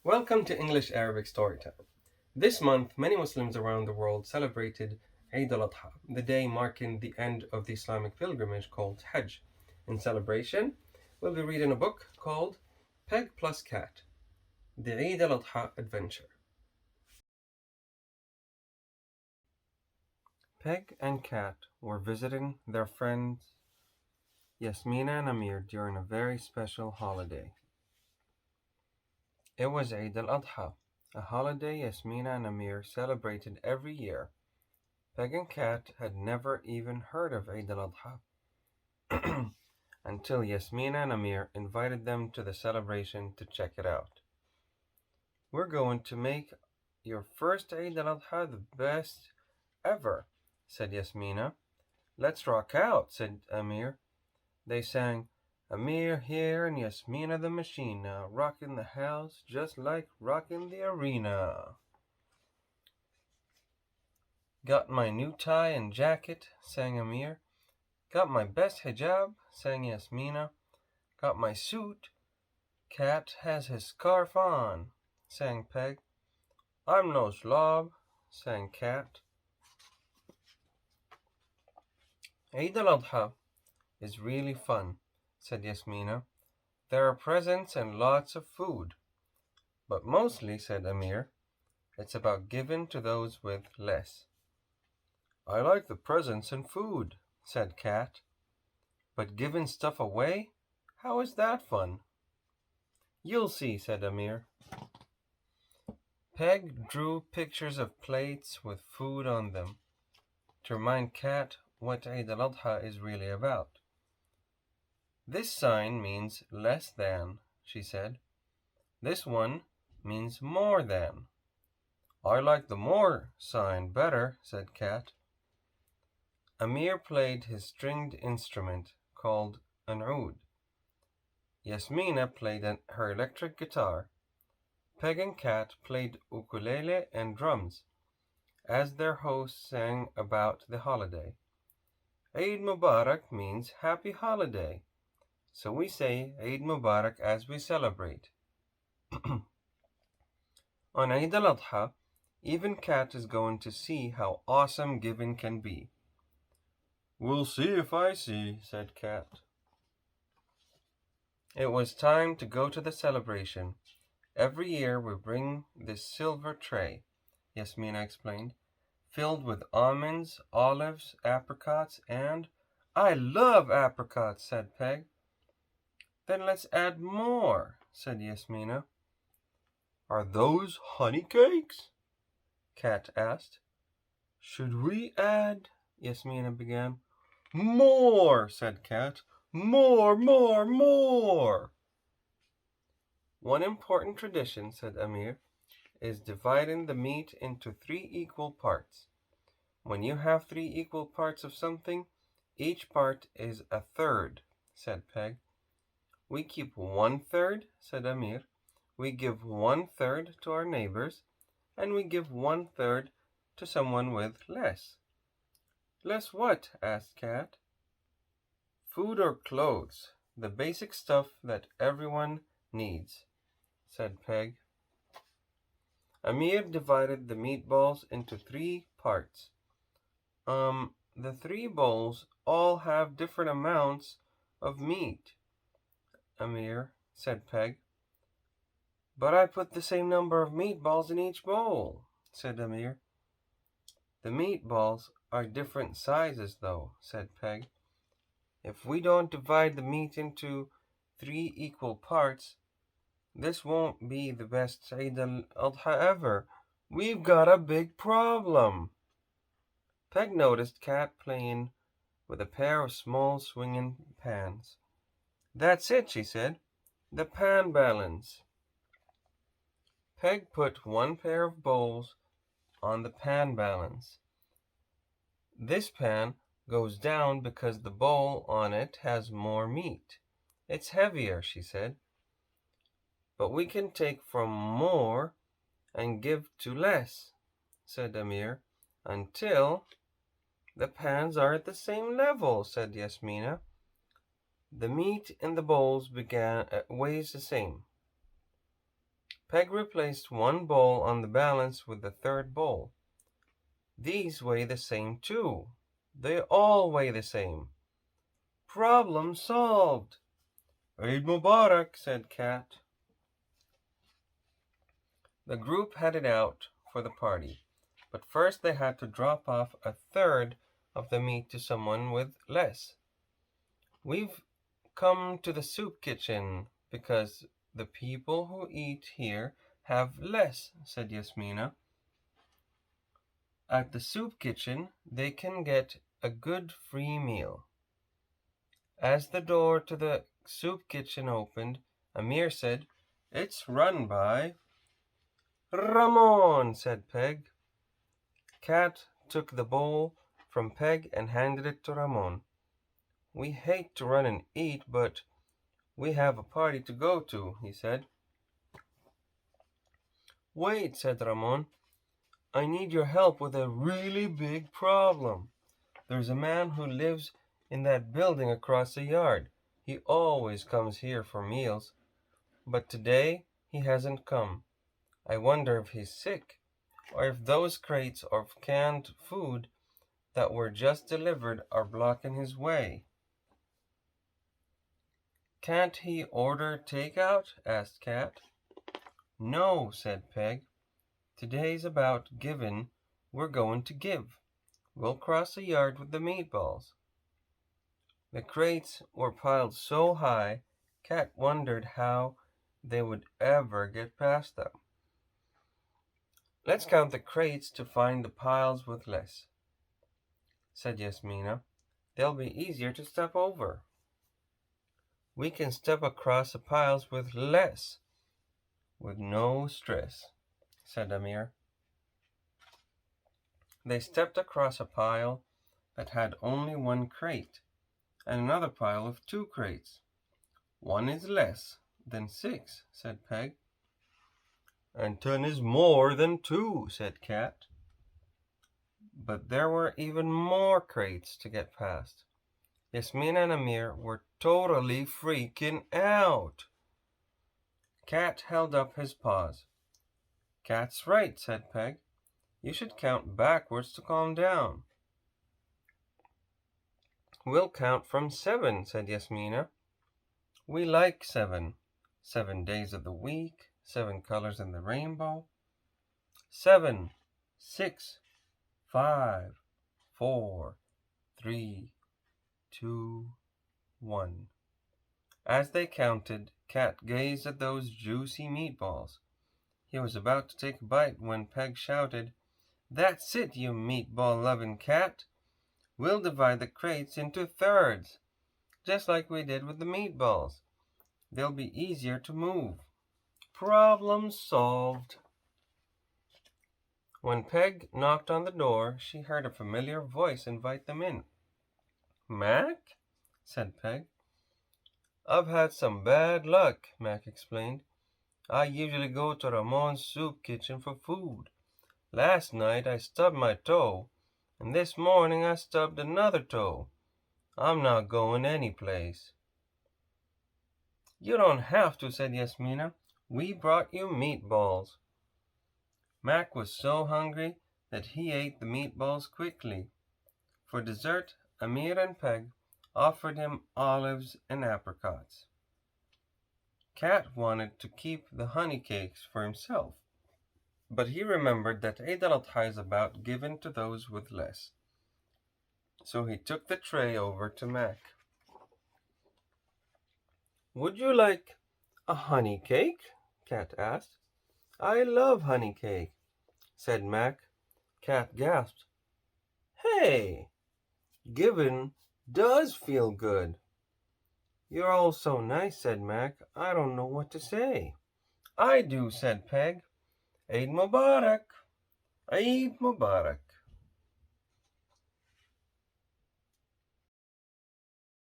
Welcome to English Arabic Storytime. This month, many Muslims around the world celebrated Eid al-Adha, the day marking the end of the Islamic pilgrimage called Hajj. In celebration, we'll be reading a book called Peg Plus Cat, The Eid al-Adha Adventure. Peg and Cat were visiting their friends Yasmina and Amir during a very special holiday. It was Eid al-Adha, a holiday Yasmina and Amir celebrated every year. Peg and Cat had never even heard of Eid al-Adha until Yasmina and Amir invited them to the celebration to check it out. "We're going to make your first Eid al-Adha the best ever," said Yasmina. "Let's rock out," said Amir. They sang, "Amir here and Yasmina the machine now, rocking the house just like rocking the arena." "Got my new tie and jacket," sang Amir. "Got my best hijab," sang Yasmina. "Got my suit. Cat has his scarf on," sang Peg. "I'm no slob," sang Cat. "Eid al-Adha is really fun," said Yasmina. "There are presents and lots of food. But mostly," said Amir, "it's about giving to those with less." "I like the presents and food," said Cat. "But giving stuff away? How is that fun?" "You'll see," said Amir. Peg drew pictures of plates with food on them to remind Cat what Eid al-Adha is really about. "This sign means less than," she said. "This one means more than." "I like the more sign better," said Cat. Amir played his stringed instrument called an oud. Yasmina played her electric guitar. Peg and Cat played ukulele and drums as their host sang about the holiday. Eid Mubarak means happy holiday, so we say Eid Mubarak as we celebrate. On Eid al-Adha, even Cat is going to see how awesome giving can be. "We'll see if I see," said Cat. It was time to go to the celebration. "Every year we bring this silver tray," Yasmina explained, "filled with almonds, olives, apricots, and—" "I love apricots," said Peg. "Then let's add more," said Yasmina. "Are those honey cakes?" Cat asked. "Should we add—" Yasmina began. "More," said Cat. "More, more, more." "One important tradition," said Amir, "is dividing the meat into 3 equal parts. When you have 3 equal parts of something, each part is a third," said Peg. "We keep 1/3, said Amir. "We give 1/3 to our neighbors, and we give 1/3 to someone with less." "Less what?" asked Cat. "Food or clothes, the basic stuff that everyone needs," said Peg. Amir divided the meatballs into 3 parts. The 3 bowls all have different amounts of meat, Amir, said Peg. "But I put the same number of meatballs in each bowl," said Amir. "The meatballs are different sizes, though," said Peg. "If we don't divide the meat into 3 equal parts, this won't be the best Eid al-Adha ever. We've got a big problem." Peg noticed Cat playing with a pair of small swinging pans. "That's it," she said. "The pan balance." Peg put one pair of bowls on the pan balance. "This pan goes down because the bowl on it has more meat. It's heavier," she said. "But we can take from more and give to less," said Amir, "until—" "The pans are at the same level," said Yasmina. "The meat in the bowls weighs the same." Peg replaced one bowl on the balance with the third bowl. These weigh the same too. They all weigh the same. Problem solved. Eid Mubarak, said Cat. The group headed out for the party, but first they had to drop off a third of the meat to someone with less. We've come to the soup kitchen because the people who eat here have less, said Yasmina. At the soup kitchen, they can get a good free meal. As the door to the soup kitchen opened, Amir said, "It's run by Ramon," said Peg. Cat took the bowl from Peg and handed it to Ramon. "We hate to run and eat, but we have a party to go to," he said. "Wait," said Ramon. "I need your help with a really big problem. There's a man who lives in that building across the yard. He always comes here for meals, but today he hasn't come. I wonder if he's sick, or if those crates of canned food that were just delivered are blocking his way." "Can't he order takeout?" asked Cat. "No," said Peg. "Today's about giving. We're going to give. We'll cross the yard with the meatballs." The crates were piled so high, Cat wondered how they would ever get past them. "Let's count the crates to find the piles with less," said Yasmina. "They'll be easier to step over." "We can step across the piles with less, with no stress," said Amir. They stepped across a pile that had only one crate, and another pile of two crates. "One is less than 6, said Peg. "And 10 is more than 2, said Cat. But there were even more crates to get past. Yasmina and Amir were totally freaking out. Cat held up his paws. "Cat's right," said Peg. "You should count backwards to calm down." "We'll count from 7, said Yasmina. "We like 7. 7 days of the week, 7 colors in the rainbow. 7, 6, 5, 4, 3, 2, 1. As they counted, Cat gazed at those juicy meatballs. He was about to take a bite when Peg shouted, "That's it, you meatball-loving cat! We'll divide the crates into thirds, just like we did with the meatballs. They'll be easier to move." Problem solved. When Peg knocked on the door, she heard a familiar voice invite them in. "Mac?" said Peg. "I've had some bad luck," Mac explained. "I usually go to Ramon's soup kitchen for food. Last night I stubbed my toe, and this morning I stubbed another toe. I'm not going any place." "You don't have to," said Yasmina. "We brought you meatballs." Mac was so hungry that he ate the meatballs quickly. For dessert, Amir and Peg offered him olives and apricots. Cat wanted to keep the honey cakes for himself, but he remembered that Eid al-Adha is about giving to those with less. So he took the tray over to Mac. "Would you like a honey cake?" Cat asked. "I love honey cake," said Mac. Cat gasped. "Hey, giving does feel good." "You're all so nice," said Mac. "I don't know what to say." "I do," said Peg. "Eid Mubarak! Eid Mubarak!"